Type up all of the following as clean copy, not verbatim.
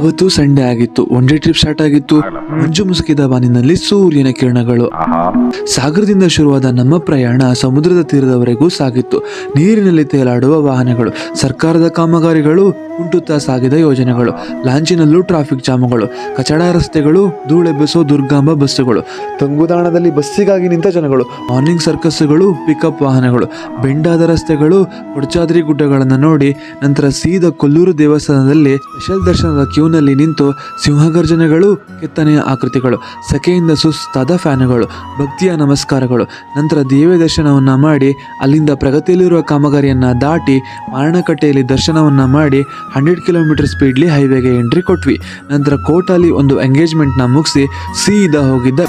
ಅವತ್ತು ಸಂಡೇ ಆಗಿತ್ತು. One day trip start ಆಗಿತ್ತು. ಮಂಜು ಮುಸುಕಿದ ಬಾನಿನಲ್ಲಿ ಸೂರ್ಯನ ಕಿರಣಗಳು. ಸಾಗರದಿಂದ ಶುರುವಾದ ನಮ್ಮ ಪ್ರಯಾಣ ಸಮುದ್ರದ ತೀರದವರೆಗೂ ಸಾಗಿತ್ತು. ನೀರಿನಲ್ಲಿ ತೇಲಾಡುವ ವಾಹನಗಳು, ಸರ್ಕಾರದ ಕಾಮಗಾರಿಗಳು, ಕುಂಟುತ್ತಾ ಸಾಗಿದ ಯೋಜನೆಗಳು, ಲಾಂಚಿನಲ್ಲೂ ಟ್ರಾಫಿಕ್ ಜಾಮುಗಳು, ಕಚಡ ರಸ್ತೆಗಳು, ಧೂಳೆಬ್ಬೆಸೋ ದುರ್ಗಾಂಬ ಬಸ್ಸುಗಳು, ತಂಗುದಾಣದಲ್ಲಿ ಬಸ್ಸಿಗಾಗಿ ನಿಂತ ಜನಗಳು, ಮಾರ್ನಿಂಗ್ ಸರ್ಕಸ್ಗಳು, ಪಿಕಪ್ ವಾಹನಗಳು, ಬೆಂಡಾದ ರಸ್ತೆಗಳು, ಕೊಡಚಾದ್ರಿ ಗುಡ್ಡಗಳನ್ನು ನೋಡಿ ನಂತರ ಸೀದಾ ಕೊಲ್ಲೂರು ದೇವಸ್ಥಾನದಲ್ಲಿ ಸ್ಪೆಷಲ್ ದರ್ಶನದ ಕ್ಯೂನಲ್ಲಿ ನಿಂತು ಸಿಂಹಗರ್ಜನೆಗಳು, ಕೆತ್ತನೆಯ ಆಕೃತಿಗಳು, ಸೆಕೆಯಿಂದ ಸುಸ್ತಾದ ಫ್ಯಾನುಗಳು, ಭಕ್ತಿಯ ನಮಸ್ಕಾರಗಳು, ನಂತರ ದೇವ ದರ್ಶನವನ್ನ ಮಾಡಿ ಅಲ್ಲಿಂದ ಪ್ರಗತಿಯಲ್ಲಿರುವ ಕಾಮಗಾರಿಯನ್ನ ದಾಟಿ ಮಾರಣಕಟ್ಟೆಯಲ್ಲಿ ದರ್ಶನವನ್ನ ಮಾಡಿ 100 ಕಿಲೋಮೀಟರ್ ಸ್ಪೀಡ್ಲಿ ಹೈವೇಗೆ ಎಂಟ್ರಿ ಕೊಟ್ವಿ. ನಂತರ ಕೋಟಲ್ಲಿ ಒಂದು ಎಂಗೇಜ್ಮೆಂಟ್ನ ಮುಗಿಸಿ ಸೀದಾ ಹೋಗಿದ್ದ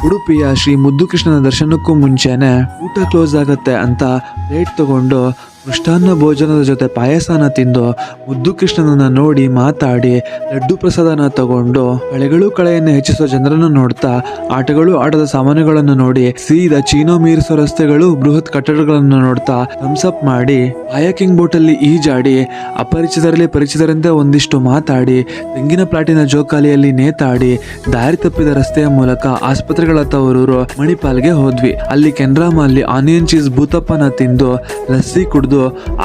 ಉಡುಪಿಯ ಶ್ರೀ ಮುದ್ದುಕೃಷ್ಣನ ದರ್ಶನಕ್ಕೂ ಮುಂಚೆನೆ ಊಟ ಕ್ಲೋಸ್ ಆಗತ್ತೆ ಅಂತ ಪ್ಲೇಟ್ ತಗೊಂಡು ಮೃಷ್ಟಾನ್ನ ಭೋಜನದ ಜೊತೆ ಪಾಯಸನ ತಿಂದು ಮುದ್ದುಕೃಷ್ಣನನ್ನ ನೋಡಿ ಮಾತಾಡಿ ಲಡ್ಡು ಪ್ರಸಾದನ ತಗೊಂಡು ಕಳೆಗಳು ಕಳೆಯನ್ನು ಹೆಚ್ಚಿಸೋ ಜನರನ್ನು ನೋಡ್ತಾ ಆಟಗಳು ಆಟದ ಸಾಮಾನುಗಳನ್ನು ನೋಡಿ ಸೀದಾ ಚೀನೋ ಮೀರಿಸೋ ರಸ್ತೆಗಳು ಬೃಹತ್ ಕಟ್ಟಡಗಳನ್ನು ನೋಡ್ತಾ ಥಮ್ಸಪ್ ಮಾಡಿ ಕಾಯಾಕಿಂಗ್ ಬೋಟಲ್ಲಿ ಈಜಾಡಿ ಅಪರಿಚಿತರಲ್ಲಿ ಪರಿಚಿತರಂತೆ ಒಂದಿಷ್ಟು ಮಾತಾಡಿ ತೆಂಗಿನ ಪ್ಲಾಟಿನ ಜೋಕಾಲಿಯಲ್ಲಿ ನೇತಾಡಿ ದಾರಿ ತಪ್ಪಿದ ರಸ್ತೆಯ ಮೂಲಕ ಆಸ್ಪತ್ರೆಗಳ ತವರೂರು ಮಣಿಪಾಲ್ಗೆ ಹೋದ್ವಿ. ಅಲ್ಲಿ ಕೆನ್ರಾಮ ಅಲ್ಲಿ ಆನಿಯನ್ ಚೀಸ್ ಭೂತಪ್ಪನ ತಿಂದು ಲಸ್ಸಿ ಕುಡಿದು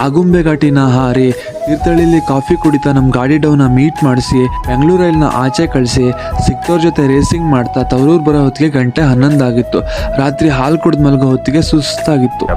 ಆಗುಂಬೆ ಘಾಟಿನ ಹಾರಿ ತೀರ್ಥಹಳ್ಳಿಲಿ ಕಾಫಿ ಕುಡಿತಾ ನಮ್ ಗಾಡಿ ಡೌನ ಮೀಟ್ ಮಾಡಿಸಿ ಬೆಂಗಳೂರು ರೈಲ್ನ ಆಚೆ ಕಳಿಸಿ ಸಿಕ್ತೋರ್ ಜೊತೆ ರೇಸಿಂಗ್ ಮಾಡ್ತಾ ತವರೂರು ಬರೋ ಹೊತ್ತಿಗೆ 11 ಆಗಿತ್ತು. ರಾತ್ರಿ ಹಾಲು ಕುಡಿದ್ ಮಲಗೋ ಹೊತ್ತಿಗೆ ಸುಸ್ತಾಗಿತ್ತು.